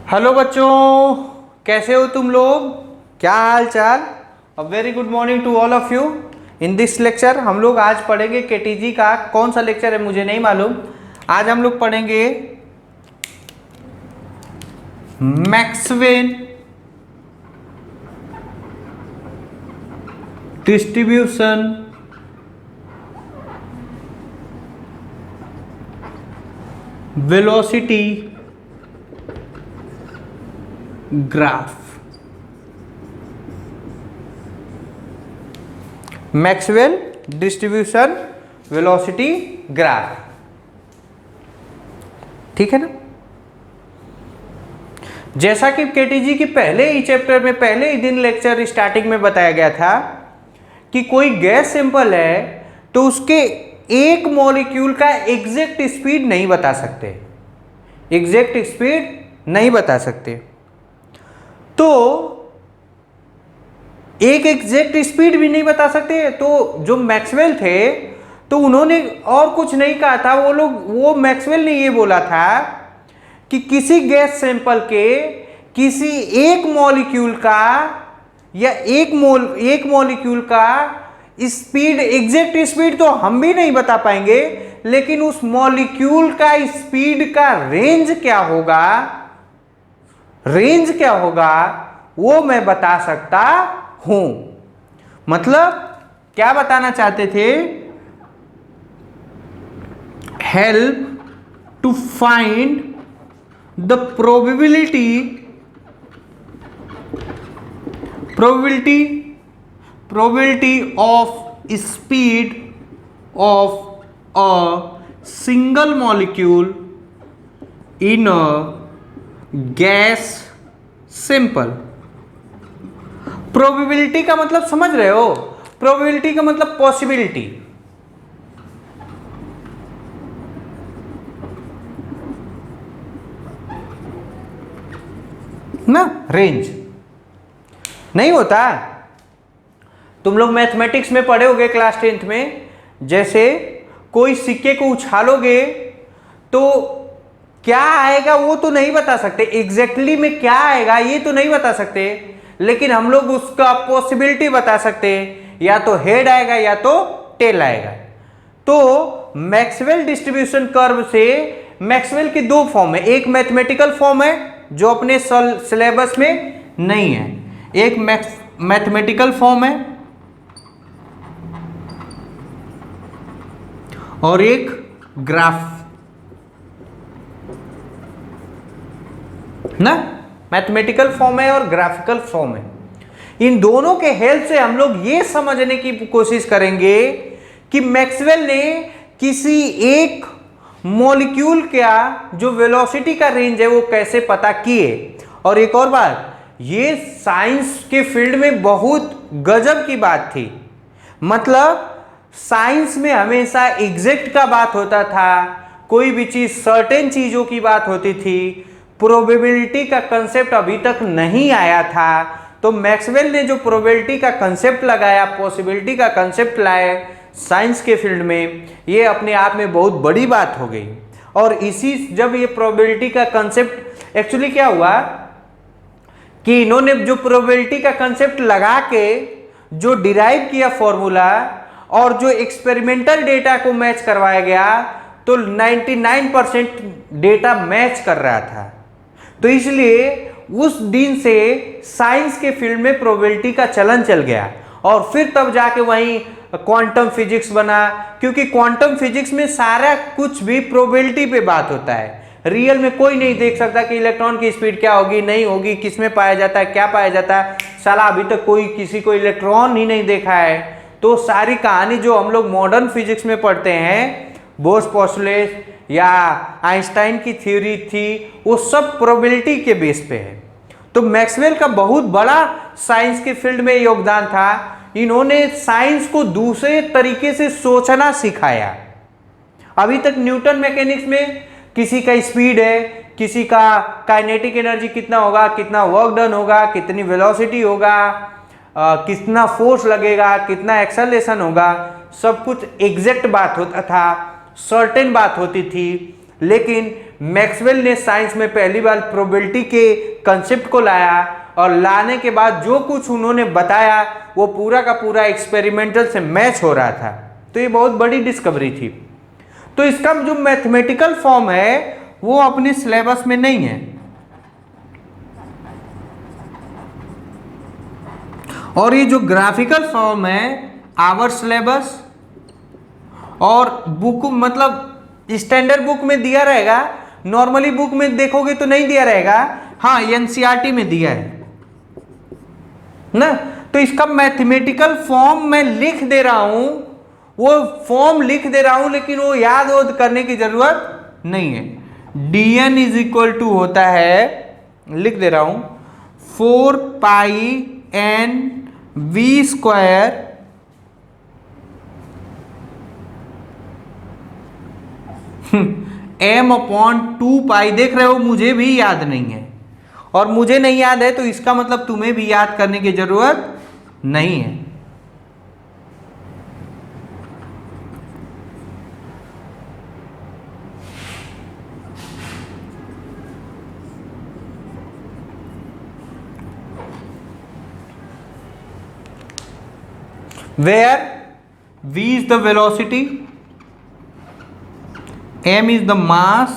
Hello बच्चों, कैसे हो तुम लोग? क्या हाल चाल? A very good morning to all of you. In this lecture हम लोग आज पढ़ेंगे केटीजी का कौन सा लेक्चर है मुझे नहीं मालूम। आज हम लोग पढ़ेंगे Maxwell distribution velocity graph. Maxwell distribution velocity graph, ठीक है ना। जैसा कि केटीजी की पहले ही चैप्टर में पहले ही दिन लेक्चर स्टार्टिंग में बताया गया था कि कोई गैस सिंपल है तो उसके एक मॉलिक्यूल का एग्जैक्ट स्पीड नहीं बता सकते, एग्जैक्ट स्पीड नहीं बता सकते। तो एक एग्जैक्ट स्पीड भी नहीं बता सकते। तो जो मैक्सवेल थे तो उन्होंने और कुछ नहीं कहा था, वो मैक्सवेल ने ये बोला था कि किसी गैस सैंपल के किसी एक मॉलिक्यूल का या एक मॉलिक्यूल का स्पीड, एग्जैक्ट स्पीड तो हम भी नहीं बता पाएंगे, लेकिन उस मॉलिक्यूल का स्पीड का रेंज क्या होगा, वो मैं बता सकता हूं। मतलब क्या बताना चाहते थे? Help to find the probability of speed of a single molecule in a gas sample। Probability का मतलब समझ रहे हो? प्रोबेबिलिटी का मतलब पॉसिबिलिटी ना, रेंज नहीं होता। तुम लोग मैथमेटिक्स में पढ़े होगे क्लास 10th में, जैसे कोई सिक्के को उछालोगे तो क्या आएगा वो तो नहीं बता सकते, एग्जैक्टली में क्या आएगा ये तो नहीं बता सकते, लेकिन हम लोग उसका पॉसिबिलिटी बता सकते, या तो हेड आएगा या तो टेल आएगा। तो मैक्सवेल डिस्ट्रीब्यूशन कर्व से मैक्सवेल की दो फॉर्म है, एक मैथमेटिकल फॉर्म है जो अपने सिलेबस में नहीं है, एक मैथमेटिकल फॉर्म है और एक ग्राफ ना, मैथमेटिकल फॉर्म है और ग्राफिकल फॉर्म है। इन दोनों के हेल्प से हम लोग ये समझने की कोशिश करेंगे कि मैक्सवेल ने किसी एक मॉलिक्यूल का जो वेलोसिटी का रेंज है वो कैसे पता किए। और एक और बात, ये साइंस के फील्ड में बहुत गजब की बात थी। मतलब साइंस में हमेशा एग्जैक्ट का बात होता था, कोई भी चीज सर्टेन चीजों की बात होती थी, प्रोबेबिलिटी का कंसेप्ट अभी तक नहीं आया था। तो मैक्सवेल ने जो प्रोबेबिलिटी का कंसेप्ट लगाया, पॉसिबिलिटी का कंसेप्ट लाए साइंस के फील्ड में, ये अपने आप में बहुत बड़ी बात हो गई। और इसी जब ये प्रोबेबिलिटी का कंसेप्ट एक्चुअली क्या हुआ कि इन्होंने जो प्रोबेबिलिटी का कंसेप्ट लगा के जो डिराइव किया फॉर्मूला और जो एक्सपेरिमेंटल डेटा को मैच करवाया गया तो 99% डेटा मैच कर रहा था। तो इसलिए उस दिन से साइंस के फील्ड में प्रोबेबिलिटी का चलन चल गया और फिर तब जाके वहीं क्वांटम फिजिक्स बना, क्योंकि क्वांटम फिजिक्स में सारा कुछ भी प्रोबेबिलिटी पे बात होता है। रियल में कोई नहीं देख सकता कि इलेक्ट्रॉन की स्पीड क्या होगी, नहीं होगी, किसमें पाया जाता है, क्या पाया जाता है। साला अभी तक कोई किसी को इलेक्ट्रॉन ही नहीं देखा है। तो सारी कहानी जो हम लोग मॉडर्न फिजिक्स में पढ़ते हैं, बोर्स पॉस्टुलेट या आइंस्टाइन की थ्योरी थी, वो सब प्रोबेबिलिटी के बेस पे है। तो मैक्सवेल का बहुत बड़ा साइंस के फील्ड में योगदान था। इन्होंने साइंस को दूसरे तरीके से सोचना सिखाया। अभी तक न्यूटन मैकेनिक्स में किसी का स्पीड है, किसी का काइनेटिक एनर्जी कितना होगा, कितना वर्क डन होगा, कितनी वेलोसिटी होगा, कितना फोर्स लगेगा, कितना एक्सेलरेशन होगा, सब कुछ एग्जैक्ट बात होता था, सर्टेन बात होती थी। लेकिन मैक्सवेल ने साइंस में पहली बार प्रोबेबिलिटी के कंसेप्ट को लाया, और लाने के बाद जो कुछ उन्होंने बताया वो पूरा का पूरा एक्सपेरिमेंटल से मैच हो रहा था। तो ये बहुत बड़ी डिस्कवरी थी। तो इसका जो मैथमेटिकल फॉर्म है वो अपने सिलेबस में नहीं है, और ये जो ग्राफिकल फॉर्म है आवर सिलेबस और बुक, मतलब स्टैंडर्ड बुक में दिया रहेगा, नॉर्मली बुक में देखोगे तो नहीं दिया रहेगा, हाँ एनसीईआरटी में दिया है ना। तो इसका मैथमेटिकल फॉर्म मैं लिख दे रहा हूं, वो फॉर्म लिख दे रहा हूं, लेकिन वो याद करने की जरूरत नहीं है। dn इज इक्वल टू होता है, लिख दे रहा हूं, 4 पाई n v square m upon 2 पाई। देख रहे हो मुझे भी याद नहीं है, और मुझे नहीं याद है तो इसका मतलब तुम्हें भी याद करने की जरूरत नहीं है। Where v is the velocity, m is the mass,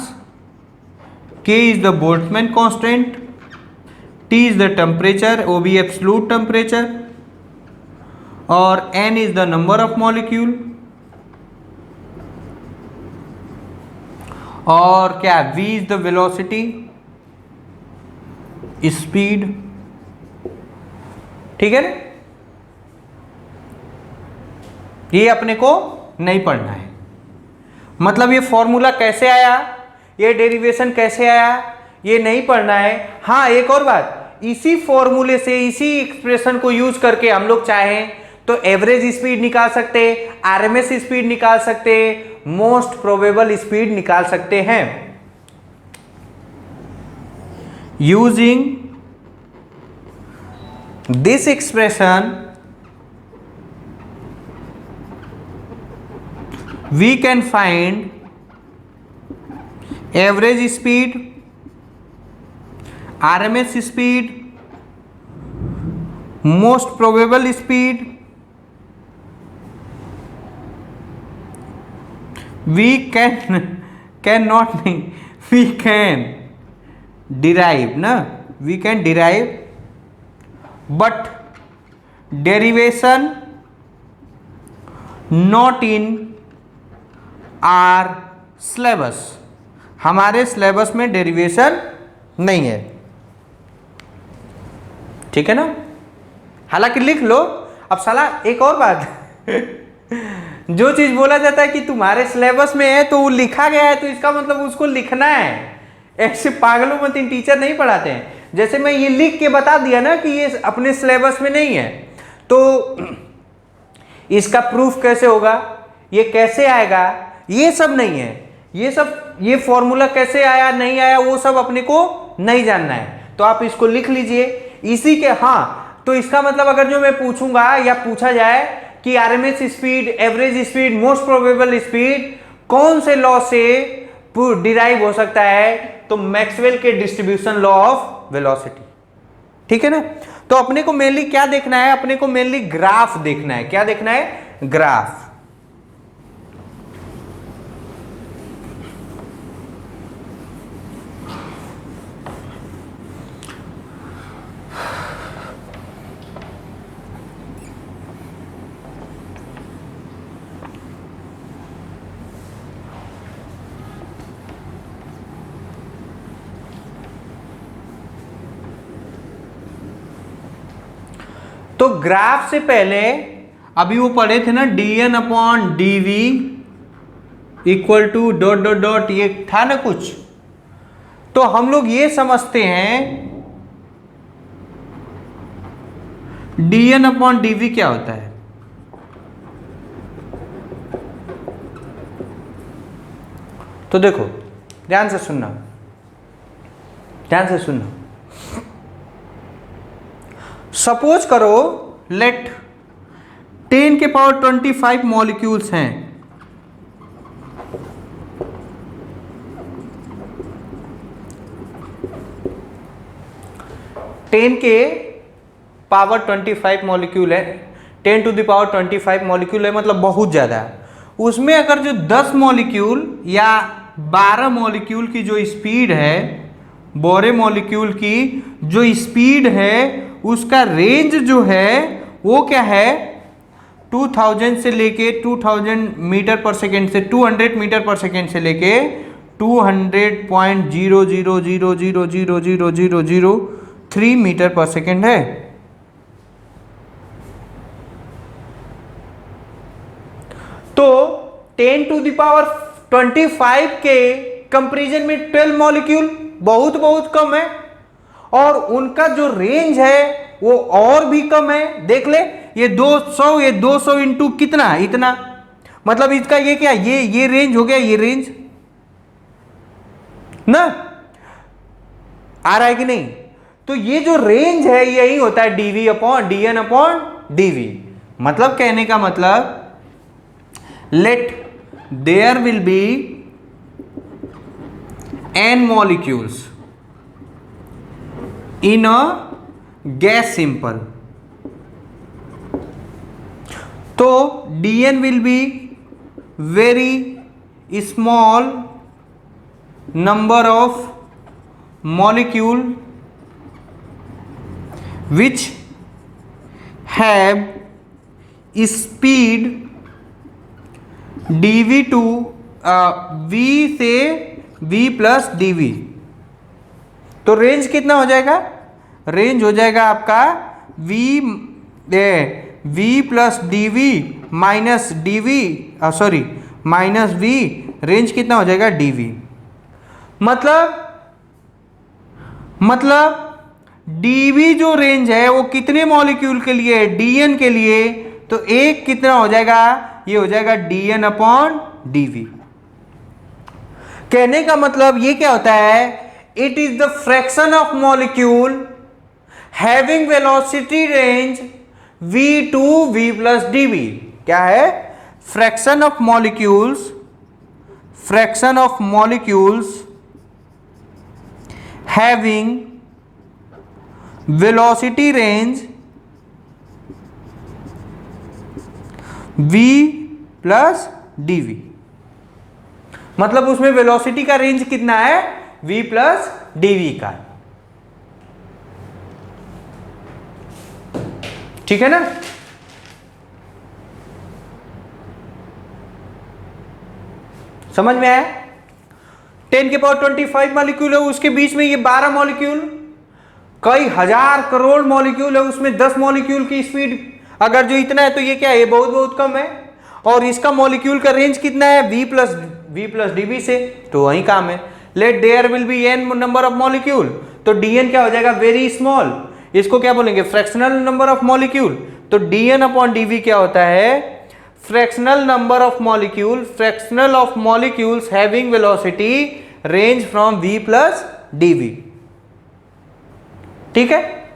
k is the Boltzmann constant, T is the temperature, वो भी absolute temperature, और n is the number of molecule, और क्या v is the velocity, speed। ठीक है ना, ये अपने को नहीं पढ़ना है। मतलब ये फॉर्मूला कैसे आया, ये डेरिवेशन कैसे आया, ये नहीं पढ़ना है। हाँ एक और बात, इसी फॉर्मूले से, इसी एक्सप्रेशन को यूज करके हम लोग चाहें तो एवरेज स्पीड निकाल सकते, आरएमएस स्पीड निकाल सकते, मोस्ट प्रोबेबल स्पीड निकाल सकते हैं। Using this expression we can find average speed, RMS speed, most probable speed, we can derive ना, we can derive, but derivation not in our syllabus, हमारे syllabus में derivation नहीं है। ठीक है ना, हालांकि लिख लो। अब साला एक और बात जो चीज बोला जाता है कि तुम्हारे सिलेबस में है तो वो लिखा गया है तो इसका मतलब उसको लिखना है। ऐसे पागलों में तीन टीचर नहीं पढ़ाते हैं। जैसे मैं ये लिख के बता दिया ना कि ये अपने सिलेबस में नहीं है, तो इसका प्रूफ कैसे होगा, ये कैसे आएगा, ये सब नहीं है। ये फॉर्मूला कैसे आया नहीं आया वो सब अपने को नहीं जानना है। तो आप इसको लिख लीजिए इसी के। हाँ तो इसका मतलब अगर जो मैं पूछूंगा या पूछा जाए कि RMS speed, average speed, most probable speed कौन से लॉ से डिराइव हो सकता है, तो मैक्सवेल के डिस्ट्रीब्यूशन लॉ ऑफ वेलोसिटी। ठीक है ना। तो अपने को मेनली क्या देखना है, अपने को मेनली ग्राफ देखना है। क्या देखना है, ग्राफ। तो ग्राफ से पहले अभी वो पढ़े थे ना, dn upon dv equal to dot dot dot, ये था ना कुछ। तो हम लोग ये समझते हैं dn अपॉन dv क्या होता है। तो देखो ध्यान से सुनना, ध्यान से सुनना। सपोज करो लेट 10 के पावर 25 मॉलिक्यूल्स हैं। 10 के पावर 25 मॉलिक्यूल है, 10 टू द पावर 25 मॉलिक्यूल है, मतलब बहुत ज़्यादा है। उसमें अगर जो 10 मॉलिक्यूल या 12 मॉलिक्यूल की जो स्पीड है, बोरे मॉलिक्यूल की जो स्पीड है, उसका रेंज जो है वो क्या है, 2000 से लेके 2000 मीटर पर सेकेंड से 200 मीटर पर सेकेंड से लेके 200.000000003 मीटर पर सेकेंड है। तो 10 टू द पावर 25 के कंपैरिजन में 12 मॉलिक्यूल बहुत बहुत कम है, और उनका जो रेंज है वो और भी कम है। देख ले, ये 200 इंटू कितना, इतना, मतलब इसका ये क्या, ये रेंज हो गया, ये रेंज ना, आ रहा है कि नहीं। तो ये जो रेंज है यही होता है dV upon dN upon dV। मतलब कहने का मतलब, let there will be n molecules in a gas sample, तो dN will be very small number of molecule which have speed dV to V से V प्लस dV। तो range कितना हो जाएगा, रेंज हो जाएगा आपका V plus dV minus dV, sorry minus V, range कितना हो जाएगा dV। मतलब dV जो रेंज है वो कितने मॉलिक्यूल के लिए है, dN के लिए, तो एक कितना हो जाएगा, ये हो जाएगा dN अपॉन dV। कहने का मतलब ये क्या होता है, it is the fraction of molecule having velocity range v to v plus dV। क्या है, fraction of molecules having velocity range v plus dv। मतलब उसमें वेलोसिटी का रेंज कितना है, v प्लस dv का। ठीक है ना। समझ में आया। 10 के पावर 25 मॉलिक्यूल है, उसके बीच में ये 12 मॉलिक्यूल, कई हजार करोड़ मॉलिक्यूल है, उसमें 10 मॉलिक्यूल की स्पीड अगर जो इतना है तो ये क्या है, ये बहुत बहुत कम है। और इसका मॉलिक्यूल का रेंज कितना है, v प्लस dv से, तो वही काम है। Let there will be n number of molecule, तो dn क्या हो जाएगा, वेरी स्मॉल। इसको क्या बोलेंगे, फ्रैक्शनल नंबर ऑफ मॉलिक्यूल। तो dn अपॉन dv क्या होता है, fractional number of molecule, fractional of molecules having velocity range from v plus dv। ठीक है,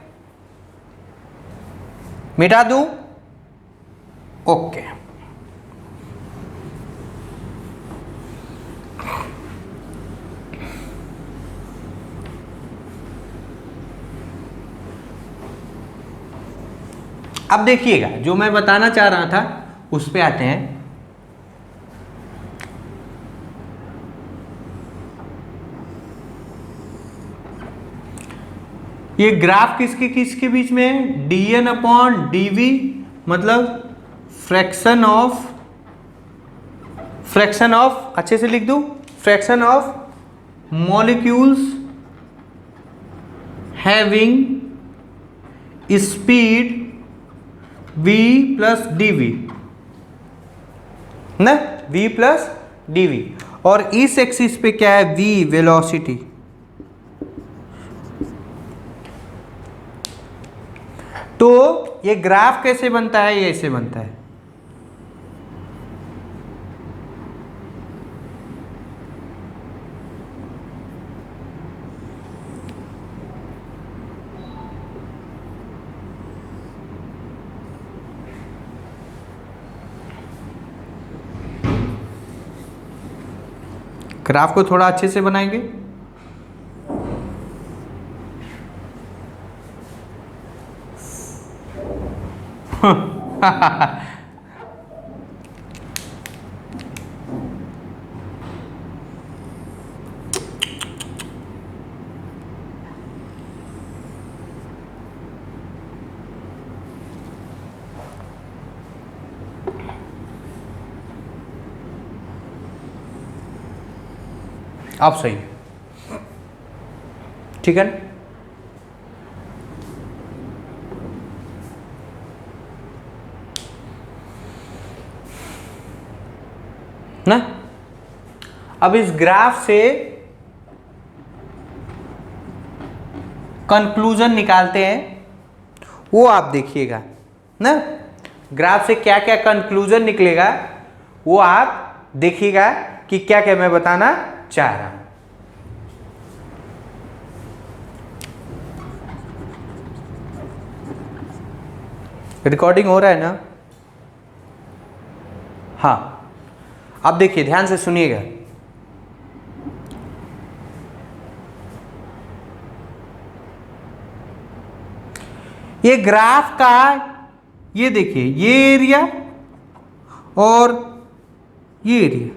मिटा दूं, ओके। अब देखिएगा, जो मैं बताना चाह रहा था उस पे आते हैं। ये ग्राफ किसके किसके बीच में है, dN अपॉन dV, मतलब फ्रैक्शन ऑफ, अच्छे से लिख दूं, fraction of molecules having speed v plus dV ना, v प्लस dV। और इस एक्सिस पे क्या है, v वेलोसिटी। तो ये ग्राफ कैसे बनता है, ये ऐसे बनता है। ग्राफ को थोड़ा अच्छे से बनाएंगे। अब सही, ठीक है ना। अब इस ग्राफ से कंक्लूजन निकालते हैं, वो आप देखिएगा ना। ग्राफ से क्या क्या कंक्लूजन निकलेगा वो आप देखिएगा कि क्या क्या मैं बताना चाह रहा हूं। रिकॉर्डिंग हो रहा है ना? हाँ, आप देखिए, ध्यान से सुनिएगा। ये ग्राफ का, ये देखिए, ये एरिया और ये एरिया,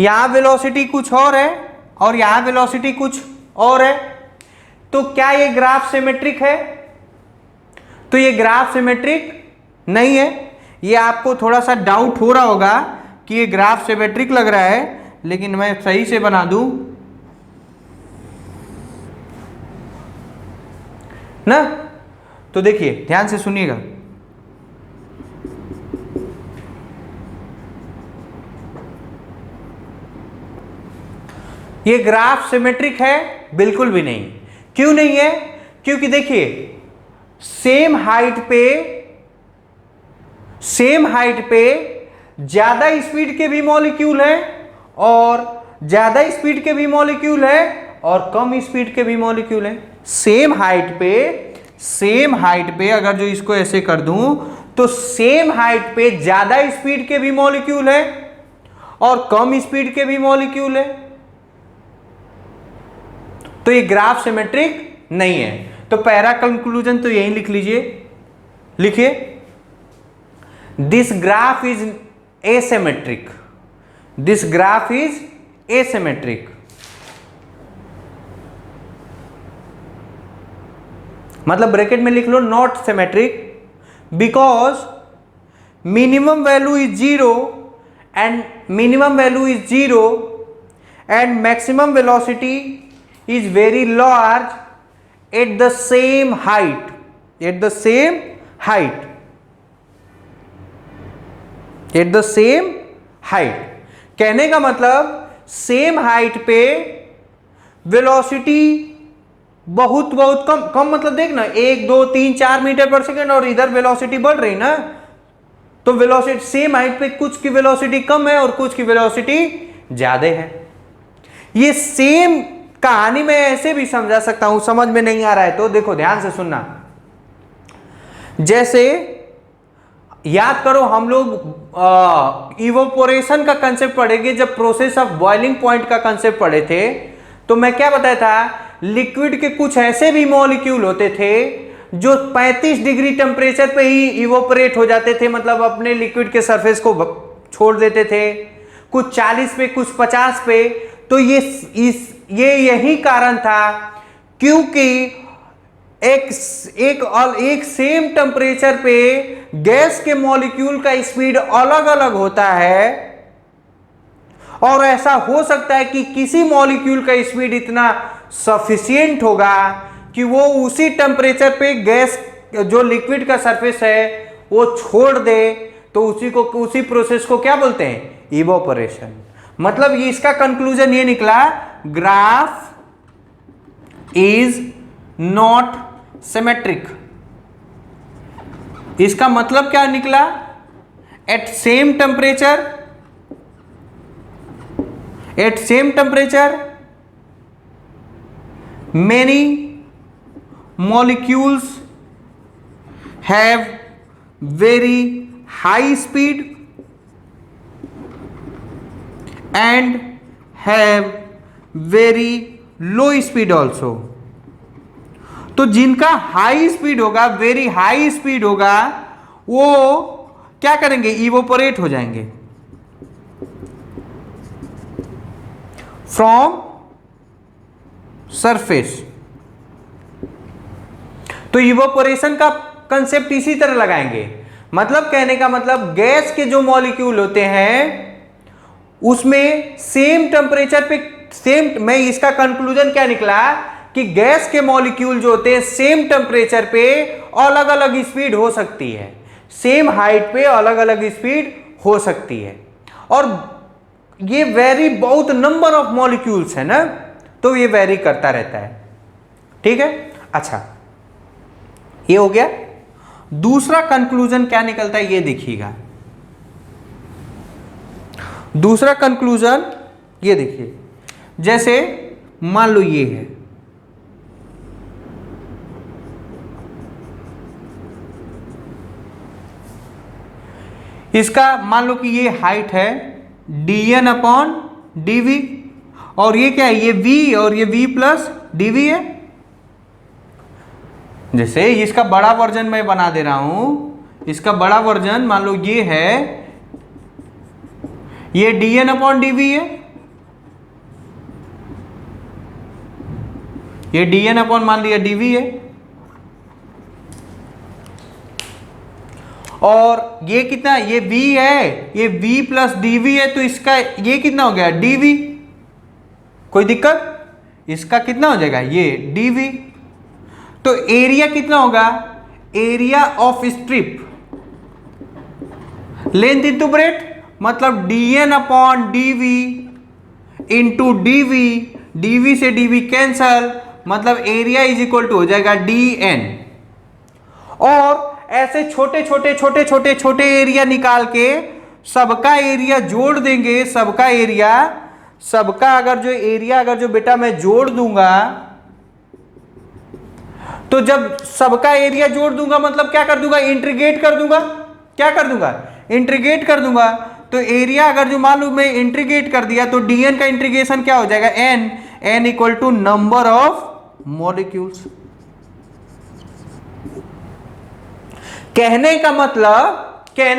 यहां वेलोसिटी कुछ और है और यहां वेलोसिटी कुछ और है। तो क्या ये ग्राफ सिमेट्रिक है? तो ये ग्राफ सिमेट्रिक नहीं है। ये आपको थोड़ा सा डाउट हो रहा होगा कि ये ग्राफ सिमेट्रिक लग रहा है, लेकिन मैं सही से बना दूं ना। तो देखिए, ध्यान से सुनिएगा। ये ग्राफ सिमेट्रिक है? बिल्कुल भी नहीं। क्यों नहीं है? क्योंकि देखिए, सेम हाइट पे ज्यादा स्पीड के भी मॉलिक्यूल है और ज्यादा स्पीड के भी मॉलिक्यूल है और कम स्पीड के भी मॉलिक्यूल है। सेम हाइट पे अगर जो इसको ऐसे कर दूं तो सेम हाइट पे ज्यादा स्पीड के भी मॉलिक्यूल है और कम स्पीड के भी मॉलिक्यूल है। तो ये ग्राफ सिमेट्रिक नहीं है। तो पहला कंक्लूजन तो यही लिख लीजिए, लिखिए, this graph is asymmetric. This graph is asymmetric. मतलब ब्रैकेट में लिख लो not symmetric, because minimum value is zero and maximum velocity is very large at the same height. कहने का मतलब सेम हाइट पे वेलोसिटी बहुत कम मतलब देखना 1 2 3 4 मीटर पर सेकेंड और इधर वेलोसिटी बढ़ रही ना। तो वेलोसिटी सेम हाइट पे कुछ की वेलोसिटी कम है और कुछ की वेलोसिटी ज्यादा है। ये सेम कहानी में ऐसे भी समझा सकता हूं, समझ में नहीं आ रहा है तो देखो ध्यान से सुनना। जैसे याद करो, हम लोग इवोपोरेशन का कंसेप्ट पढ़ेंगे जब प्रोसेस ऑफ बॉइलिंग पॉइंट का कंसेप्ट पढ़े थे। तो मैं क्या बताया था, लिक्विड के कुछ ऐसे भी मॉलिक्यूल होते थे जो 35 डिग्री टेम्परेचर पे ही इवोपरेट हो जाते थे, मतलब अपने लिक्विड के सरफेस को छोड़ देते थे, कुछ 40 पे कुछ 50 पे। तो ये यही कारण था क्योंकि एक सेम टेम्परेचर पे गैस के मॉलिक्यूल का स्पीड अलग अलग होता है और ऐसा हो सकता है कि किसी मॉलिक्यूल का स्पीड इतना सफिशिएंट होगा कि वो उसी टेम्परेचर पे गैस जो लिक्विड का सरफेस है वो छोड़ दे। तो उसी प्रोसेस को क्या बोलते हैं, इवोपरेशन। मतलब ये इसका कंक्लूजन ये निकला, ग्राफ इज नॉट सिमेट्रिक। इसका मतलब क्या निकला, at same temperature many molecules have very high speed and have very low speed also. तो जिनका हाई स्पीड होगा, वेरी हाई स्पीड होगा, वो क्या करेंगे, इवोपोरेट हो जाएंगे फ्रॉम सरफेस। तो इवोपोरेशन का कंसेप्ट इसी तरह लगाएंगे। मतलब कहने का मतलब गैस के जो मॉलिक्यूल होते हैं उसमें सेम टेम्परेचर पे सेम, मैं इसका कंक्लूजन क्या निकला कि गैस के मॉलिक्यूल जो होते हैं सेम टेम्परेचर पे अलग अलग स्पीड हो सकती है, सेम हाइट पे अलग अलग स्पीड हो सकती है। और ये वेरी बहुत नंबर ऑफ मॉलिक्यूल्स है ना, तो ये वेरी करता रहता है। ठीक है, अच्छा ये हो गया। दूसरा कंक्लूजन क्या निकलता है ये देखिएगा। दूसरा कंक्लूजन ये देखिए, जैसे मान लो ये है, इसका मान लो कि ये हाइट है dn/dv, और ये क्या है, ये v और ये v प्लस dv है। जैसे इसका बड़ा वर्जन मैं बना दे रहा हूं, इसका बड़ा वर्जन मान लो ये है, ये dn/dv है, ये dn/ मान लिया dv है, और ये कितना, ये v है, ये v प्लस dv है, तो इसका ये कितना हो गया dv। कोई दिक्कत, इसका कितना हो जाएगा ये dv। तो एरिया कितना होगा, area of strip length into breadth, मतलब dn/dv इंटू dv, dv से dv कैंसल, मतलब एरिया इज इक्वल टू हो जाएगा dn। और ऐसे छोटे छोटे छोटे छोटे छोटे एरिया निकाल के सबका एरिया जोड़ देंगे, सबका एरिया, सबका अगर जो बेटा मैं जोड़ दूंगा, तो जब सबका एरिया जोड़ दूंगा मतलब क्या कर दूंगा, इंटीग्रेट कर दूंगा। क्या कर दूंगा, इंटीग्रेट कर दूंगा। तो एरिया अगर जो मान लो मैं इंटीग्रेट कर दिया, तो dn का इंटीग्रेशन क्या हो जाएगा, n equal to number of molecules. कहने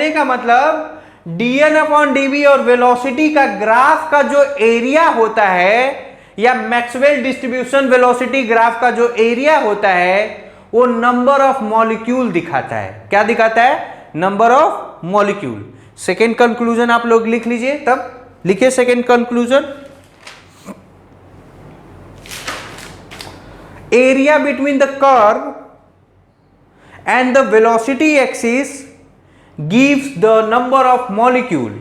का मतलब dn/dv और वेलोसिटी का ग्राफ का जो एरिया होता है, या मैक्सवेल डिस्ट्रीब्यूशन वेलोसिटी ग्राफ का जो एरिया होता है, वो नंबर ऑफ मॉलिक्यूल दिखाता है। क्या दिखाता है, number of molecule. Second conclusion आप लोग लिख लीजिए, तब लिखिए second conclusion, area between the curve and the velocity axis gives the number of molecule,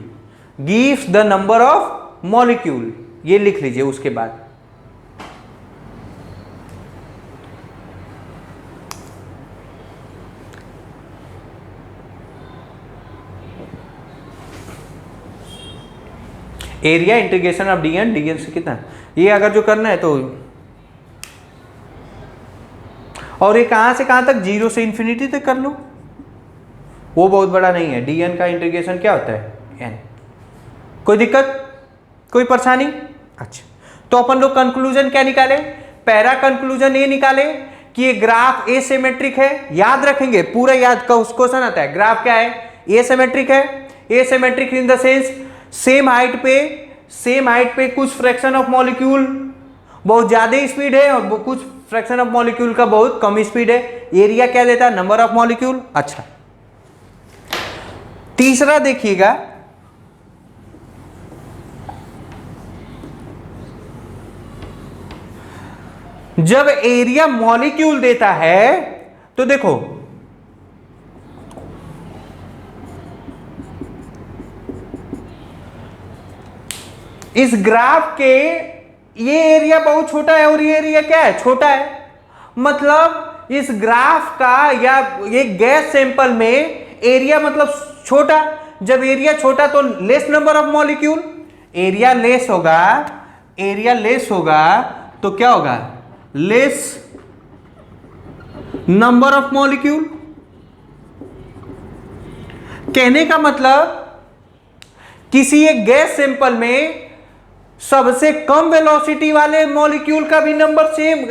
gives the number of molecule। ये लिख लीजिए। उसके बाद एरिया इंटीग्रेशन ऑफ dn से कितना, ये अगर जो करना है तो, और ये कहां से कहां तक, 0 से इंफिनिटी तक कर लो, वो बहुत बड़ा नहीं है। dn का इंटीग्रेशन क्या होता है, n। कोई दिक्कत, कोई परेशानी। अच्छा, तो अपन लोग कंक्लूजन क्या निकाले, पहला कंक्लूजन ये निकाले कि ये ग्राफ एसिमेट्रिक है। याद रखेंगे, पूरा याद का उस क्वेश्चन आता है, ग्राफ क्या है, एसिमेट्रिक है। Asymmetric in the sense same height पे कुछ फ्रैक्शन ऑफ मॉलिक्यूल बहुत ज्यादा स्पीड है और कुछ फ्रैक्शन ऑफ मॉलिक्यूल का बहुत कम स्पीड है। एरिया क्या देता है, नंबर ऑफ मॉलिक्यूल। अच्छा, तीसरा देखिएगा, जब एरिया मॉलिक्यूल देता है तो देखो इस ग्राफ के ये एरिया बहुत छोटा है और ये एरिया क्या है, छोटा है। मतलब इस ग्राफ का या ये गैस सैंपल में एरिया मतलब छोटा। जब एरिया छोटा तो less number of molecule, area less होगा तो क्या होगा, लेस नंबर ऑफ मॉलिक्यूल। कहने का मतलब किसी एक गैस सैंपल में सबसे कम वेलोसिटी वाले मॉलिक्यूल का भी नंबर सेम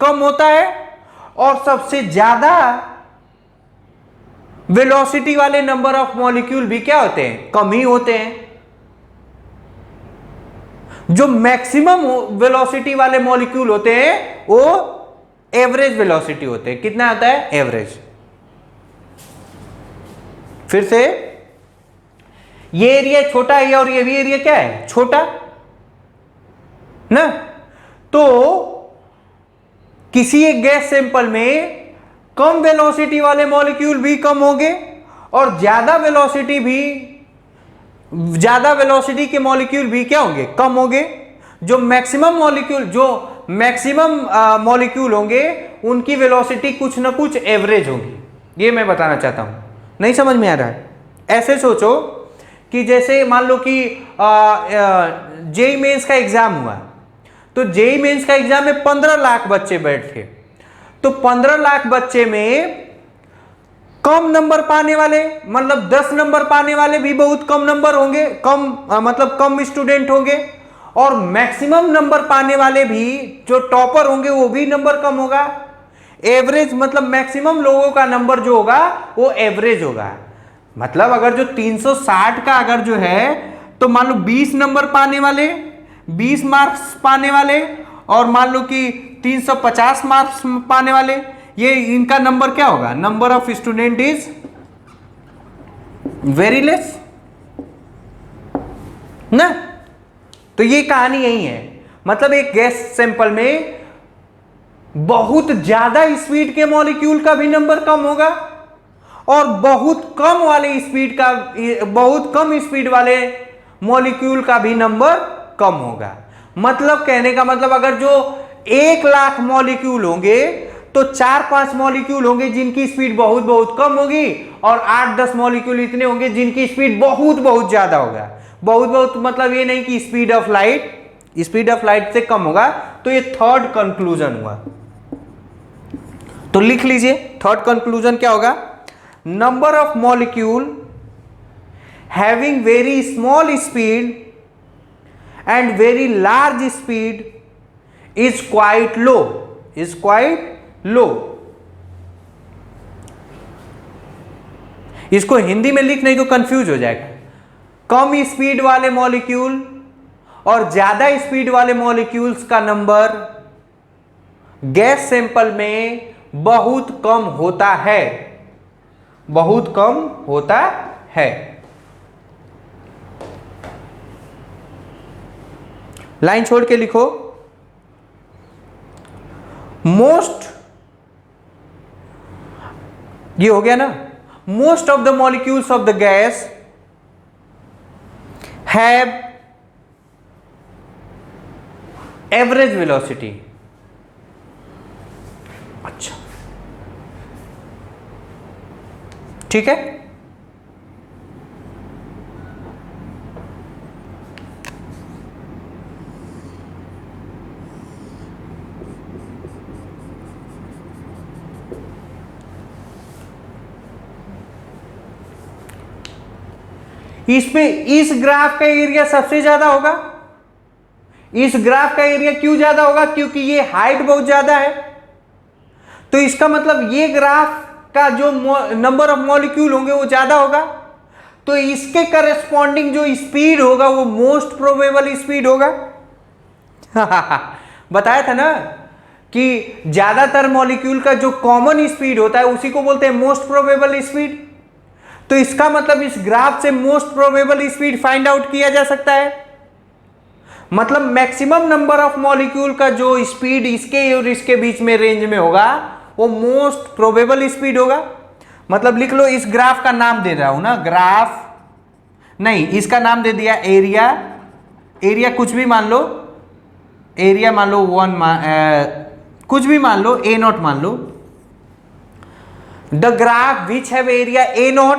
कम होता है और सबसे ज्यादा वेलोसिटी वाले नंबर ऑफ मॉलिक्यूल भी क्या होते हैं, कम ही होते हैं। जो मैक्सिमम वेलोसिटी वाले मॉलिक्यूल होते हैं वो एवरेज वेलोसिटी होते हैं। कितना होता है, एवरेज। फिर से ये एरिया छोटा है और ये भी एरिया क्या है, छोटा ना। तो किसी एक गैस सैंपल में कम वेलोसिटी वाले मॉलिक्यूल भी कम होंगे और ज्यादा वेलोसिटी के मॉलिक्यूल भी क्या होंगे, कम होंगे। जो मैक्सिमम मॉलिक्यूल होंगे उनकी वेलोसिटी कुछ ना कुछ एवरेज होगी। ये मैं बताना चाहता हूं, नहीं समझ में आ रहा है। ऐसे सोचो कि जैसे मान लो कि जेईई मेंस का एग्जाम हुआ, तो जेईई मेंस का एग्जाम में 15 लाख बच्चे बैठे, तो 15 लाख बच्चे में कम नंबर पाने वाले, मतलब 10 नंबर पाने वाले भी बहुत कम नंबर होंगे, कम स्टूडेंट होंगे, और मैक्सिमम नंबर पाने वाले भी जो टॉपर होंगे वो भी नंबर कम होगा। एवरेज मतलब मैक्सिमम लोगों का नंबर जो होगा वो एवरेज होगा। मतलब अगर जो 360 का अगर जो है, तो मान लो 20 नंबर पाने वाले, 20 मार्क्स पाने वाले, और मान लो कि 350 मार्क्स पाने वाले, ये इनका नंबर क्या होगा, number of student is very less ना। तो ये कहानी यही है। मतलब एक गैस सैंपल में बहुत ज्यादा स्पीड के मॉलिक्यूल का भी नंबर कम होगा और बहुत कम स्पीड वाले मॉलिक्यूल का भी नंबर कम होगा। मतलब कहने का मतलब अगर जो 1 लाख मॉलिक्यूल होंगे तो 4-5 मॉलिक्यूल होंगे जिनकी स्पीड बहुत बहुत कम होगी, और 8-10 मॉलिक्यूल इतने होंगे जिनकी स्पीड बहुत बहुत ज्यादा होगा। बहुत बहुत मतलब ये नहीं कि स्पीड ऑफ लाइट से कम होगा। तो ये थर्ड कंक्लूजन हुआ। तो लिख लीजिए थर्ड कंक्लूजन क्या होगा, number of molecule having very small speed and very large speed is quite low. इसको हिंदी में लिख नहीं तो कंफ्यूज हो जाएगा। कम स्पीड वाले मॉलिक्यूल और ज्यादा स्पीड वाले मॉलिक्यूल्स का नंबर गैस सैंपल में बहुत कम होता है। लाइन छोड़ के लिखो, मोस्ट, ये हो गया ना, most of the molecules of the guys have average velocity. अच्छा ठीक है। इसमें इस ग्राफ का एरिया सबसे ज्यादा होगा। इस ग्राफ का एरिया क्यों ज्यादा होगा, क्योंकि ये हाइट बहुत ज्यादा है। तो इसका मतलब ये ग्राफ का जो नंबर ऑफ मॉलिक्यूल होंगे वो ज्यादा होगा, तो इसके करस्पॉन्डिंग जो स्पीड होगा वो मोस्ट प्रोबेबल स्पीड होगा। बताया था ना कि ज्यादातर मॉलिक्यूल का जो कॉमन स्पीड होता है उसी को बोलते हैं मोस्ट प्रोबेबल स्पीड। तो इसका मतलब इस ग्राफ से most probable speed find out किया जा सकता है। मतलब मैक्सिमम नंबर ऑफ मॉलिक्यूल का जो स्पीड इसके और इसके बीच में रेंज में होगा वो मोस्ट प्रोबेबल स्पीड होगा। मतलब लिख लो, इस ग्राफ का नाम दे रहा हूं ना, ग्राफ नहीं, इसका नाम दे दिया एरिया कुछ भी मान लो, एरिया मान लो कुछ भी मान लो, A0 मान लो। The graph which have area A0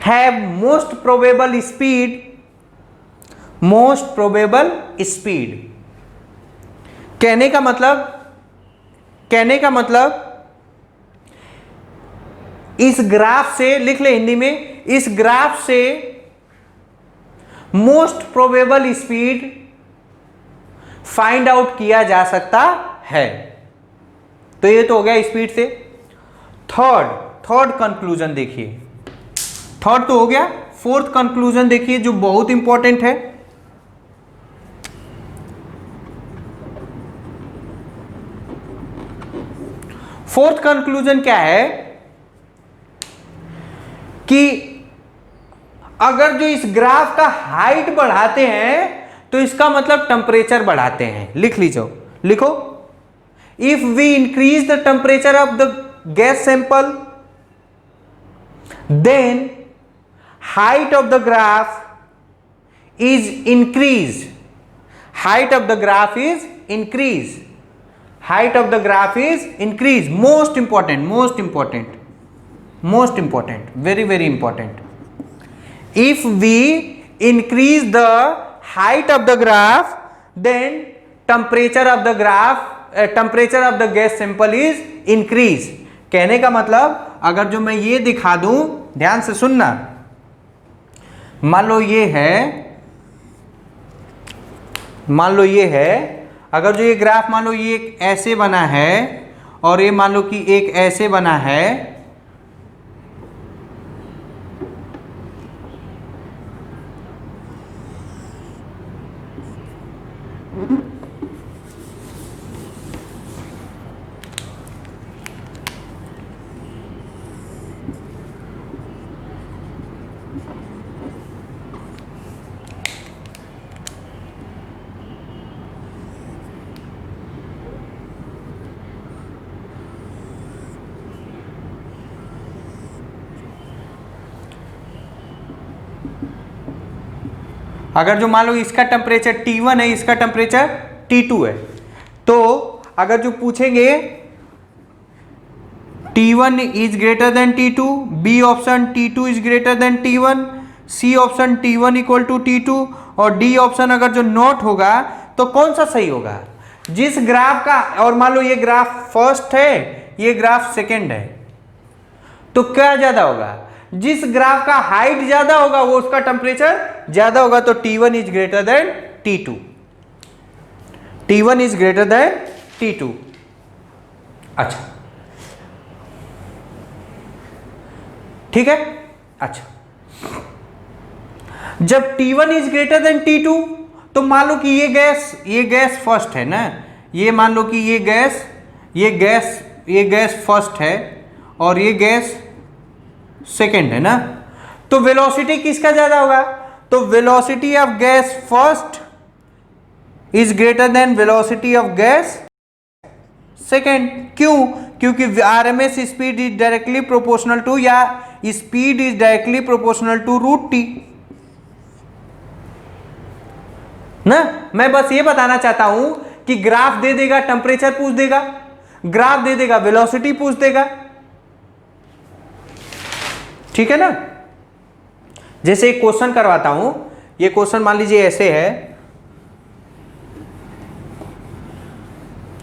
have most probable speed. कहने का मतलब इस ग्राफ से लिख ले हिंदी में, इस ग्राफ से most probable speed find out किया जा सकता है। तो ये तो हो गया स्पीड से। थर्ड कंक्लूजन देखिए, थर्ड तो हो गया। फोर्थ कंक्लूजन देखिए जो बहुत इंपॉर्टेंट है। फोर्थ कंक्लूजन क्या है कि अगर जो इस ग्राफ का हाइट बढ़ाते हैं तो इसका मतलब टेम्परेचर बढ़ाते हैं। लिख लीजिए, लिखो, if we increase the temperature of the gas sample then height of the graph is increased. Height of the graph is increased. Height of the graph is increased. Most important, very very important. If we increase the height of the graph, then temperature of the graph, temperature of the gas sample is increased. कहने का मतलब अगर जो मैं ये दिखा दूं, ध्यान से सुनना, मान लो ये है, अगर जो ये ग्राफ मान लो ये एक ऐसे बना है और ये मान लो कि एक ऐसे बना है, अगर जो मान लो इसका टेम्परेचर T1 है, इसका टेम्परेचर T2 है, तो अगर जो पूछेंगे T1 is greater than T2, B option T2 is greater than T1, C option T1 equal to T2 और डी ऑप्शन अगर जो नॉट होगा तो कौन सा सही होगा? जिस ग्राफ का, और मान लो ये ग्राफ फर्स्ट है, ये ग्राफ सेकंड है, तो क्या ज्यादा होगा? जिस ग्राफ का हाइट ज्यादा होगा वो उसका टेम्परेचर ज्यादा होगा, तो T1 is greater than T2, T1 is greater than T2। अच्छा, ठीक है। अच्छा, जब T1 is greater than T2 तो मान लो कि ये गैस फर्स्ट है ना, ये मान लो कि ये गैस फर्स्ट है और ये गैस सेकंड है ना, तो वेलोसिटी किसका ज्यादा होगा? तो velocity of gas first is greater than velocity of gas second. क्यों? क्योंकि RMS speed is directly proportional to, या speed is directly proportional to root T ना। मैं बस ये बताना चाहता हूं कि ग्राफ दे देगा, टेम्परेचर पूछ देगा, ग्राफ दे देगा, वेलोसिटी पूछ देगा, ठीक है ना। जैसे एक क्वेश्चन करवाता हूं, ये क्वेश्चन मान लीजिए ऐसे है,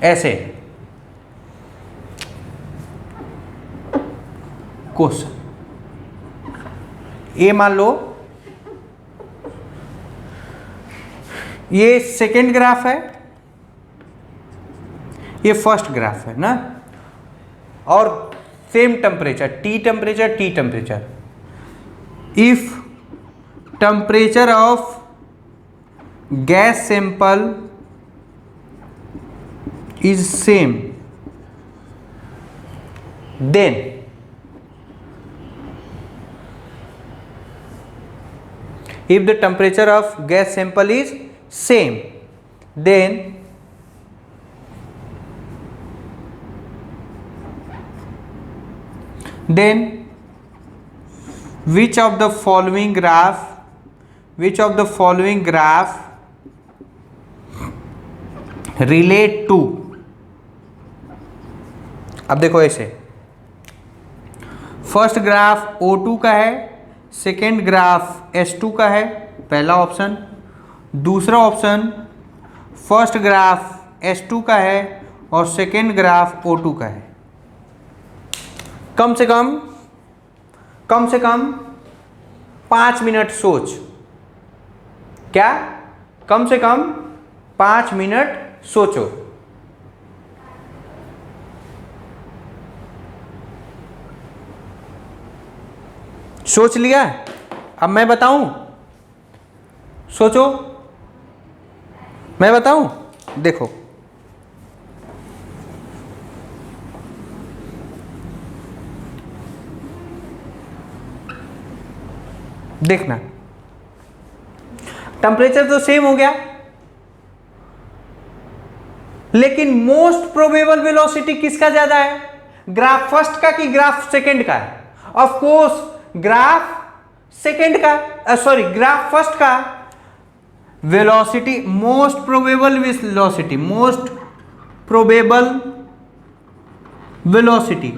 ऐसे क्वेश्चन, ये मान लो ये सेकेंड ग्राफ है, ये फर्स्ट ग्राफ है ना, और same temperature, T temperature. If temperature of gas sample is same, then if the temperature of gas sample is same, then which of the following graph relate to, अब देखो ऐसे, first graph O2 का है, second graph S2 का है, पहला option. दूसरा option first graph S2 का है और सेकेंड ग्राफ O2 का है। कम से कम 5 मिनट सोच, क्या? कम से कम 5 मिनट सोचो। सोच लिया? अब मैं बताऊं? सोचो, मैं बताऊं? देखो, देखना, टेम्परेचर तो सेम हो गया, लेकिन मोस्ट प्रोबेबल वेलोसिटी किसका ज्यादा है? ग्राफ फर्स्ट का कि ग्राफ सेकंड का? ऑफ कोर्स ग्राफ सेकंड का, सॉरी ग्राफ फर्स्ट का। Velocity, most probable velocity, most probable velocity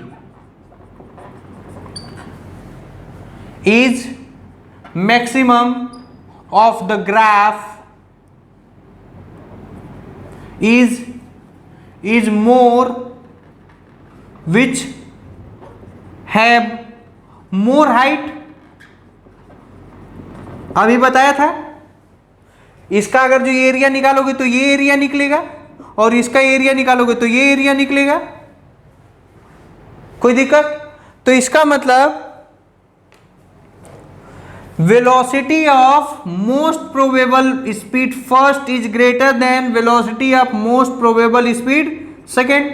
is maximum of the graph is more which have more height। अभी बताया था, इसका अगर जो एरिया निकालोगे तो ये एरिया निकलेगा, और इसका एरिया निकालोगे तो ये एरिया निकलेगा। कोई दिक्कत? तो इसका मतलब velocity of most probable speed first is greater than velocity of most probable speed second।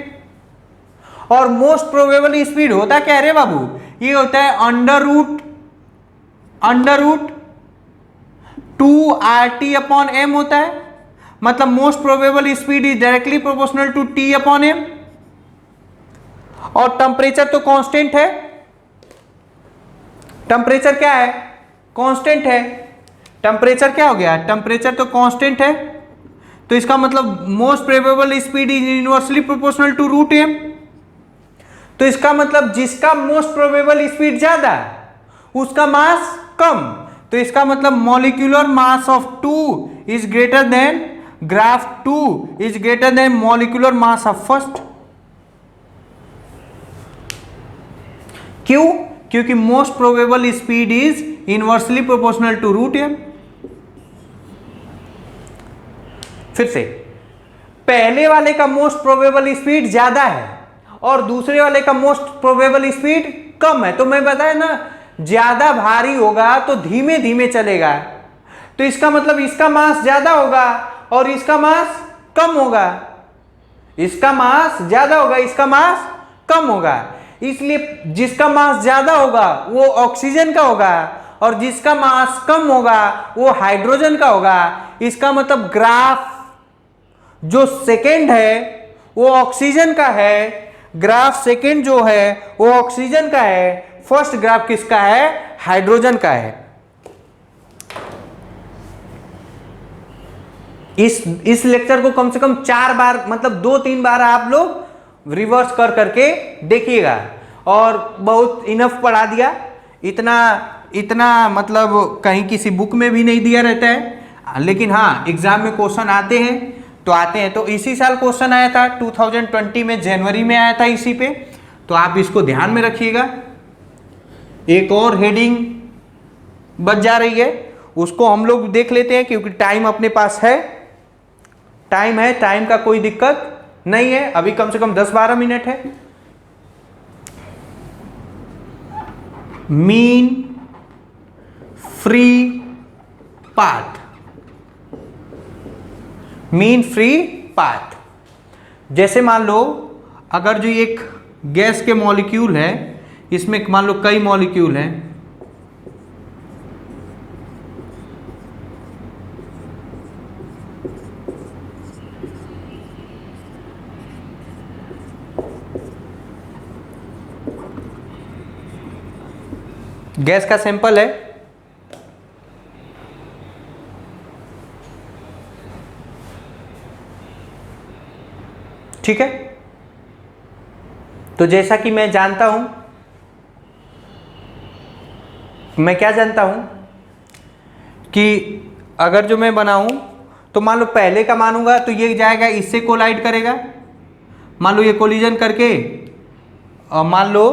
और most probable speed होता क्या रे बाबू? ये होता है अंडर रूट 2 RT/m होता है। मतलब most probable speed is directly proportional to T/m। और टेम्परेचर तो कांस्टेंट है, टेम्परेचर क्या है? कांस्टेंट है। टेम्परेचर क्या हो गया? टेम्परेचर तो कांस्टेंट है, तो इसका मतलब most probable speed is inversely proportional to √m। तो इसका मतलब जिसका मोस्ट प्रोबेबल स्पीड ज्यादा उसका मास कम, तो इसका मतलब molecular mass of 2 is greater than, graph 2 is greater than molecular mass of first. क्यों? क्योंकि most probable speed is inversely proportional to √m। फिर से, पहले वाले का मोस्ट प्रोबेबल स्पीड ज्यादा है और दूसरे वाले का मोस्ट प्रोबेबल स्पीड कम है। तो मैं बताया ना, ज्यादा भारी होगा तो धीमे धीमे चलेगा, तो इसका मतलब इसका मास ज्यादा होगा और इसका मास कम होगा। इसका मास ज्यादा होगा, इसका मास कम होगा। इसलिए जिसका मास ज्यादा होगा वो ऑक्सीजन का होगा और जिसका मास कम होगा वो हाइड्रोजन का होगा। इसका मतलब ग्राफ जो सेकेंड है वो ऑक्सीजन का है, ग्राफ सेकेंड जो है वो ऑक्सीजन का है, फर्स्ट ग्राफ किसका है? हाइड्रोजन का है। इस लेक्चर को कम से कम 4 बार, मतलब 2-3 बार आप लोग रिवर्स कर करके देखिएगा। और बहुत इनफ पढ़ा दिया, इतना मतलब कहीं किसी बुक में भी नहीं दिया रहता है, लेकिन हाँ एग्जाम में क्वेश्चन आते हैं तो आते हैं। तो इसी साल क्वेश्चन आया था 2020 में, जनवरी में आया था इसी पे, तो आप इसको ध्यान में रखिएगा। एक और हेडिंग बच जा रही है, उसको हम लोग देख लेते हैं क्योंकि टाइम अपने पास है, टाइम का कोई दिक्कत नहीं है, अभी कम से कम 10-12 मिनट है। Mean free path, mean free path. जैसे मान लो अगर जो एक गैस के मॉलिक्यूल है, इसमें मान लो कई मॉलिक्यूल हैं, गैस का सैंपल है, ठीक है। तो जैसा कि मैं जानता हूं, मैं क्या जानता हूं कि अगर जो मैं बनाऊं तो मान लो पहले का मानूंगा तो ये जाएगा इससे कोलाइड करेगा, मान लो ये कोलिजन करके, मान लो,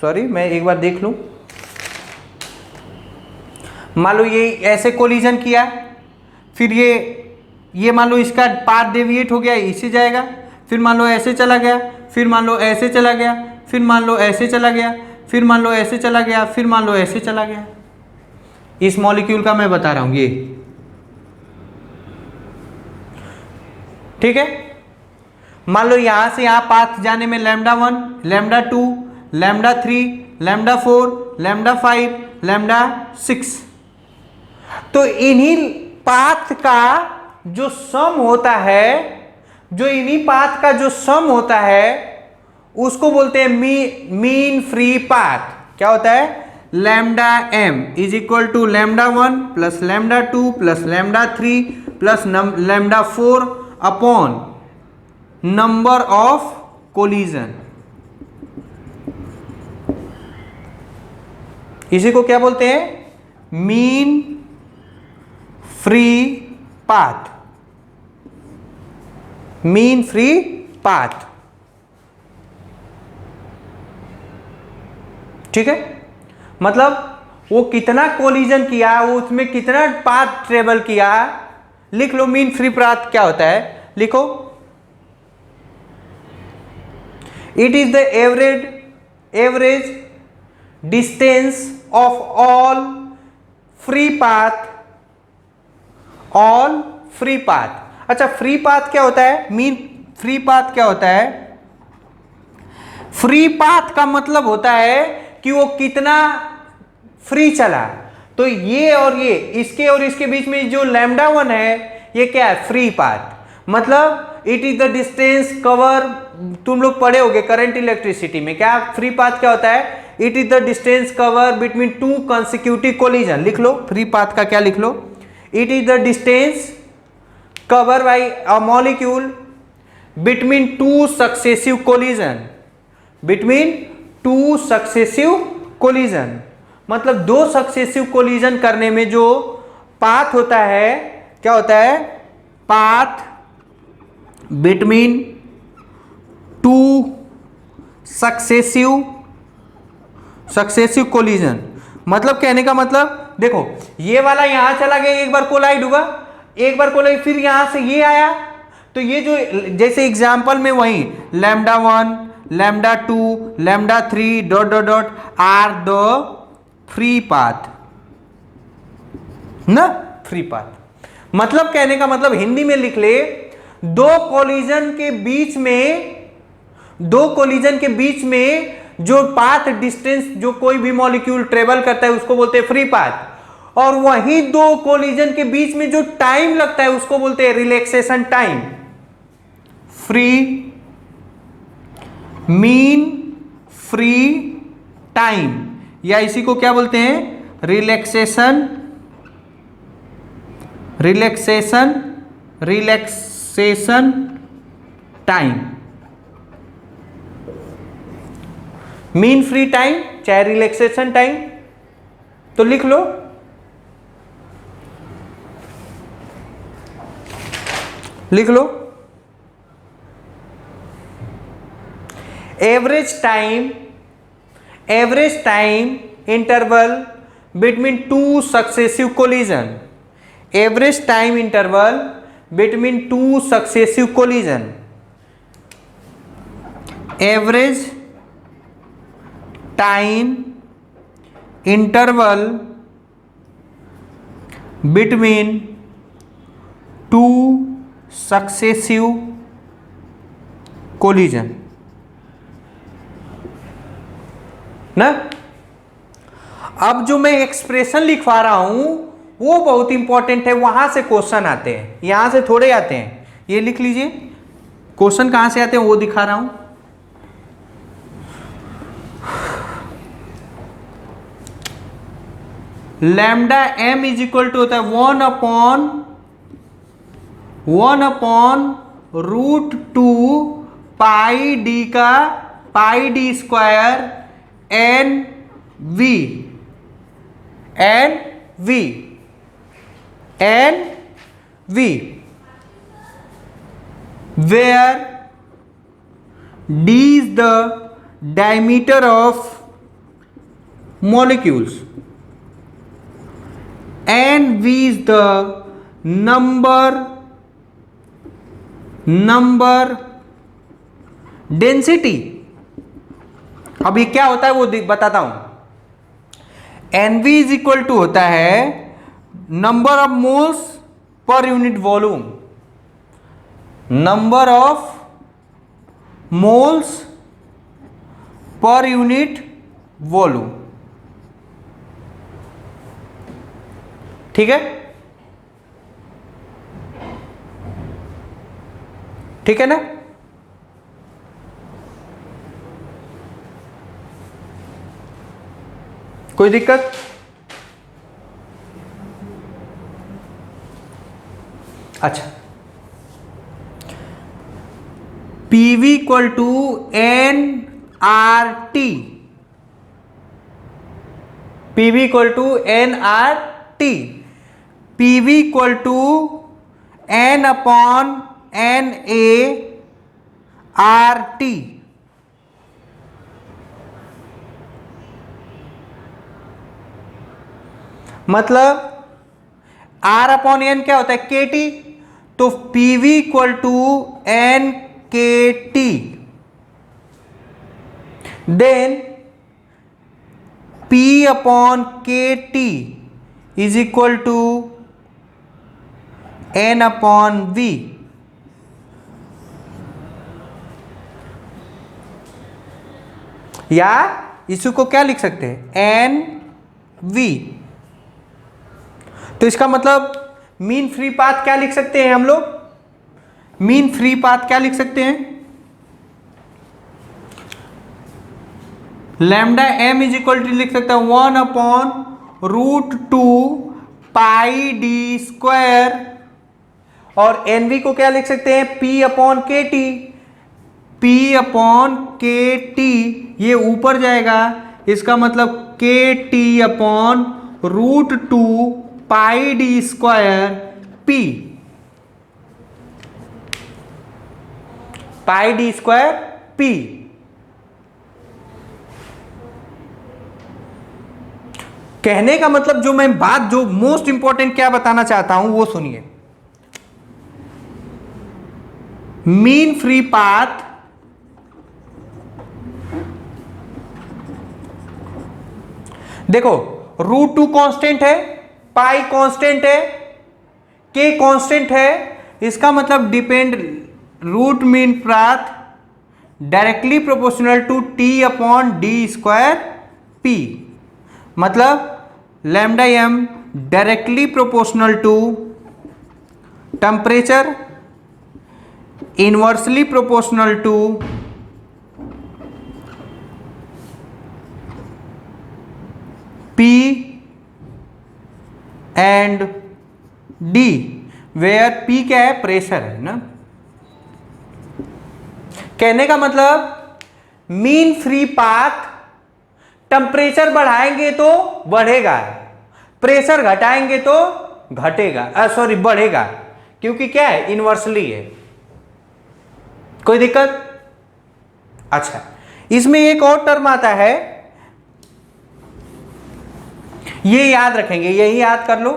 सॉरी मैं एक बार देख लूं, मान लो ये ऐसे कोलिजन किया, फिर ये मान लो इसका पाथ डेविएट हो गया, इससे जाएगा, फिर मान लो ऐसे चला गया, फिर मान लो ऐसे चला गया, फिर मान लो ऐसे चला गया, फिर मान लो ऐसे चला गया, फिर मान लो ऐसे चला गया। इस मॉलिक्यूल का मैं बता रहा हूं ये, ठीक है। मान लो यहां से यहां पाथ जाने में λ1, λ2, λ3, λ4, λ5, λ6, तो इन्हीं पाथ का जो सम होता है, जो इन्हीं पाथ का जो सम होता है उसको बोलते हैं मीन फ्री पाथ। क्या होता है? Lambda M is equal to λ1 plus λ2 plus λ3 plus λ4 upon number of collision. इसी को क्या बोलते हैं? Mean free path. Mean free path, ठीक है। मतलब वो कितना कोलिजन किया, वो उसमें कितना पाथ ट्रेवल किया, लिख लो। मीन फ्री पाथ क्या होता है, लिखो। It is the average distance of all free path, all free path. अच्छा, फ्री पाथ क्या होता है? मीन फ्री पाथ क्या होता है? फ्री पाथ का मतलब होता है कि वो कितना फ्री चला। तो ये और ये, इसके और इसके बीच में जो λ1 है, ये क्या है? Free path. मतलब it is the distance cover, तुम लोग पढ़े होगे करंट इलेक्ट्रिसिटी में, क्या फ्री पाथ क्या होता है? It is the distance cover between two consecutive collision. लिख लो फ्री पाथ का क्या, लिख लो। It is the distance cover by a molecule between two successive collision, between two successive collision. मतलब दो सक्सेसिव कोलिजन करने में जो पाथ होता है, क्या होता है? Path between two successive collision. मतलब कहने का मतलब देखो, ये वाला यहां चला गया, एक बार कोलाइड हुआ, एक बार कोलाइड, फिर यहां से ये आया, तो ये जो जैसे एग्जांपल में वही λ1, λ2, λ3 dot dot dot are the free path ना, फ्री पाथ। मतलब कहने का मतलब हिंदी में लिख ले, दो कोलिजन के बीच में जो पाथ डिस्टेंस जो कोई भी मॉलिक्यूल ट्रेवल करता है उसको बोलते हैं फ्री पाथ। और वही दो कोलिजन के बीच में जो टाइम लगता है उसको बोलते हैं relaxation time. Free, mean free time, या इसी को क्या बोलते हैं? Relaxation time. Mean free time चाहे रिलैक्सेशन टाइम, तो लिख लो। लिख लो average time interval between two successive collision. Average time interval between two successive collision. Average time interval between two successive collision ना। अब जो मैं एक्सप्रेशन लिखवा रहा हूं वो बहुत इंपॉर्टेंट है, वहां से क्वेश्चन आते हैं, यहां से थोड़े आते हैं। ये लिख लीजिए, क्वेश्चन कहां से आते हैं वो दिखा रहा हूं। Lambda M is equal to होता है 1/√2 पाई डी का pi D square N V where d is the diameter of molecules and v is the number density. अब ये क्या होता है वो बताता हूं। NV इज इक्वल टू होता है number of moles per unit volume, number of moles per unit volume. ठीक है, ठीक है ना। कोई दिक्कत? अच्छा, PV equal to NRT, PV equal to NRT, PV equal to N upon NaRT। मतलब R अपॉन N क्या होता है? KT। तो PV equal to NKT, then P upon KT is equal to N upon V। या इसको क्या लिख सकते हैं? NV। तो इसका मतलब मीन फ्री पाथ क्या लिख सकते हैं हम लोग? मीन फ्री पाथ क्या लिख सकते हैं? Lambda m is equal to लिख सकते हैं 1 अपॉन √2 पाई डी स्क्वायर, और NV को क्या लिख सकते हैं? P upon KT। P upon KT ये ऊपर जाएगा, इसका मतलब KT upon √2 pi D square P, pi D square P। कहने का मतलब जो मैं बात जो मोस्ट इंपॉर्टेंट क्या बताना चाहता हूं वो सुनिए। मीन फ्री पाथ देखो, √2 कांस्टेंट है, पाई कांस्टेंट है, K कांस्टेंट है, इसका मतलब depend root mean path directly proportional to T upon D square P। मतलब lambda m directly proportional to temperature, inversely proportional to P and D, where P क्या है? Pressure है ना। कहने का मतलब मीन फ्री पाथ टेम्परेचर बढ़ाएंगे तो बढ़ेगा, प्रेशर घटाएंगे तो घटेगा, सॉरी बढ़ेगा, क्योंकि क्या है? इनवर्सली है। कोई दिक्कत? अच्छा, इसमें एक और टर्म आता है, ये याद रखेंगे, यही याद कर लो,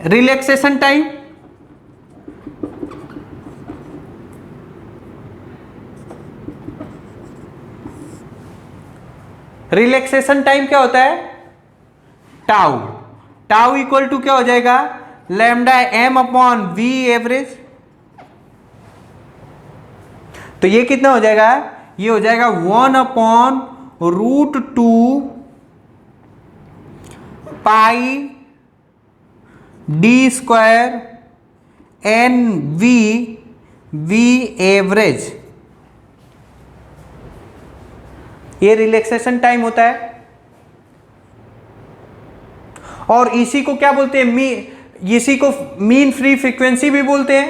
रिलैक्सेशन टाइम। रिलैक्सेशन टाइम क्या होता है? टाउ। टाउ इक्वल टू क्या हो जाएगा? लैम्डा m अपॉन V एवरेज। तो ये कितना हो जाएगा? ये हो जाएगा 1 upon √2 pi D square NV V average. ये रिलैक्सेशन टाइम होता है। और इसी को क्या बोलते हैं? इसी को मीन फ्री फ्रीक्वेंसी भी बोलते हैं।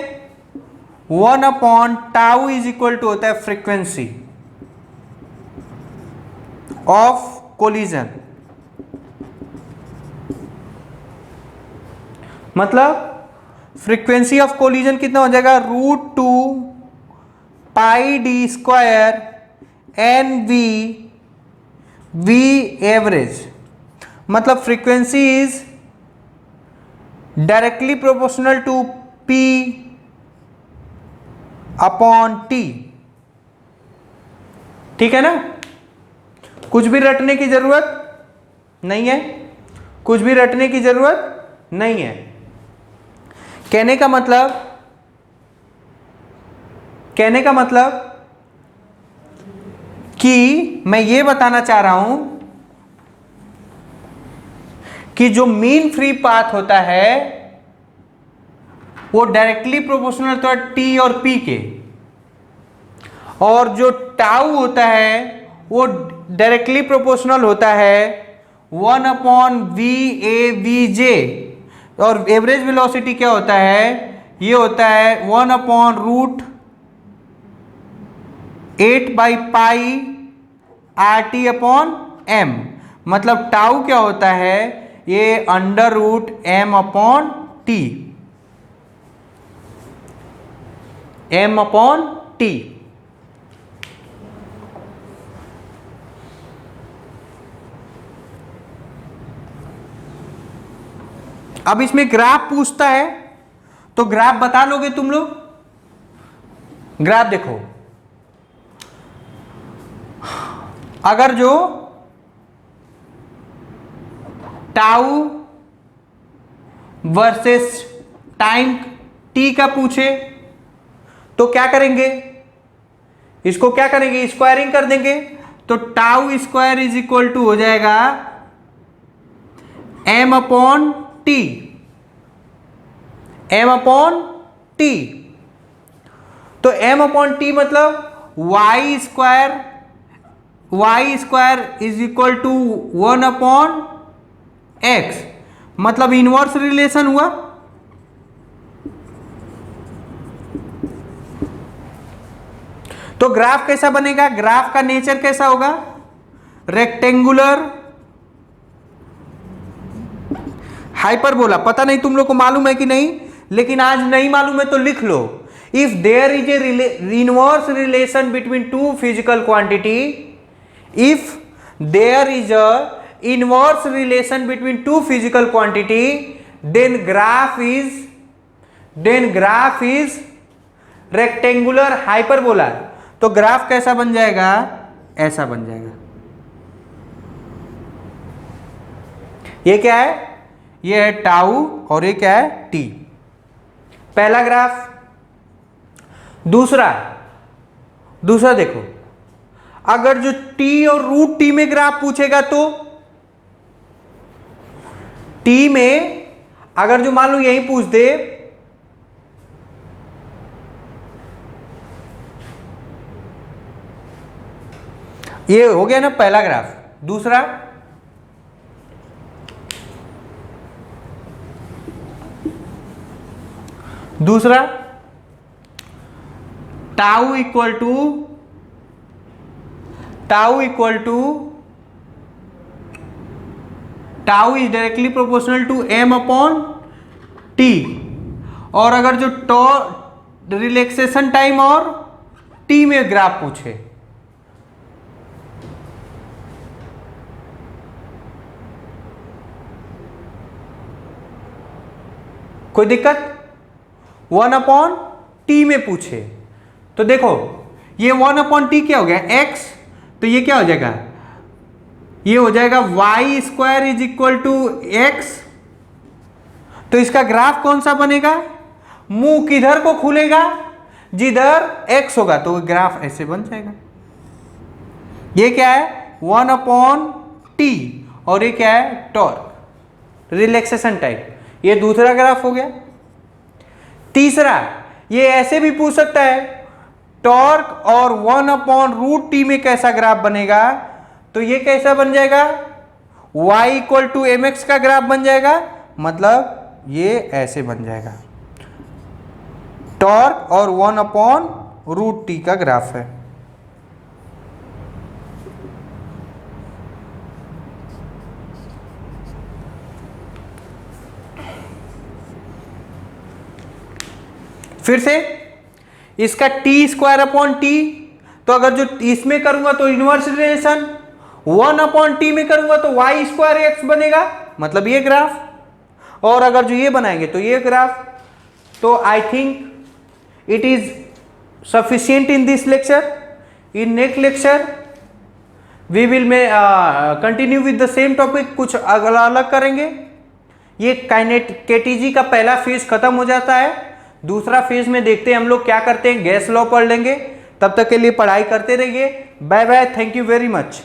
1 upon tau is equal to होता है फ्रीक्वेंसी ऑफ कोलिजन। मतलब फ्रीक्वेंसी ऑफ कोलिजन कितना हो जाएगा? √2 pi D square NV V average. मतलब frequency is directly proportional to P upon T। ठीक है ना, कुछ भी रटने की जरूरत नहीं है, कुछ भी रटने की जरूरत नहीं है। कहने का मतलब कि मैं ये बताना चाह रहा हूं कि जो मीन फ्री पाथ होता है वो डायरेक्टली प्रोपोर्शनल होता है T और P के, और जो टाउ होता है वो डायरेक्टली प्रोपोर्शनल होता है 1 अपॉन VAVJ। और एवरेज वेलोसिटी क्या होता है, ये होता है 1 upon root 8 by pi RT upon M। मतलब टाउ क्या होता है, ये under root M upon T, M upon T। अब इसमें ग्राफ पूछता है तो ग्राफ बता लोगे तुम लोग? ग्राफ देखो, अगर जो टाउ वर्सेस टाइम टी का पूछे तो क्या करेंगे, इसको क्या करेंगे, स्क्वायरिंग कर देंगे। तो tau square is equal to हो जाएगा m upon T, m upon T. तो m अपॉन टी मतलब y square is equal to 1 upon x, मतलब इनवर्स रिलेशन हुआ। तो ग्राफ कैसा बनेगा, ग्राफ का नेचर कैसा होगा, रेक्टेंगुलर हाइपरबोला। पता नहीं तुम लोग को मालूम है कि नहीं, लेकिन आज नहीं मालूम है तो लिख लो। If there is a inverse relation between two physical quantity, if there is a inverse relation between two physical quantity, then graph is rectangular hyperbola। तो ग्राफ कैसा बन जाएगा, ऐसा बन जाएगा। ये क्या है, ये है टाउ और ये क्या है टी, पहला ग्राफ। दूसरा देखो, अगर जो टी और रूट टी में ग्राफ पूछेगा तो टी में अगर जो मान लो यही पूछ दे, ये हो गया ना पहला ग्राफ। दूसरा tau equal to tau is directly proportional to m upon T, और अगर जो रिलैक्सेशन टाइम और t में ग्राफ पूछे, कोई दिक्कत, 1 अपॉन टी में पूछे तो देखो ये 1 अपॉन टी क्या हो गया x, तो ये क्या हो जाएगा, ये हो जाएगा Y square is equal to X. तो इसका ग्राफ कौन सा बनेगा, मुंह किधर को खुलेगा, जिधर x होगा, तो ग्राफ ऐसे बन जाएगा। ये क्या है 1 अपॉन टी और ये क्या है टॉर्क, रिलैक्सेशन टाइप। ये दूसरा ग्राफ हो गया। तीसरा, ये ऐसे भी पूछ सकता है टॉर्क और 1 अपॉन रूट टी में कैसा ग्राफ बनेगा, तो ये कैसा बन जाएगा, y equal to M X का ग्राफ बन जाएगा, मतलब ये ऐसे बन जाएगा। टॉर्क और 1 अपॉन रूट टी का ग्राफ है। फिर से इसका टी स्क्वायर अपॉन टी, तो अगर जो इसमें करूंगा तो इनवर्स रिलेशन, 1 अपॉन टी में करूंगा तो वाई स्क्वायर एक्स बनेगा, मतलब ये ग्राफ। और अगर जो ये बनाएंगे तो ये ग्राफ। तो I think it is sufficient in this lecture. In next lecture we will continue with the same topic, कुछ अलग करेंगे। ये केटीजी का पहला फेज खत्म हो जाता है, दूसरा फेज में देखते हैं हम लोग क्या करते हैं, गैस लॉ पढ़ लेंगे। तब तक के लिए पढ़ाई करते रहिए। Bye bye, thank you very much.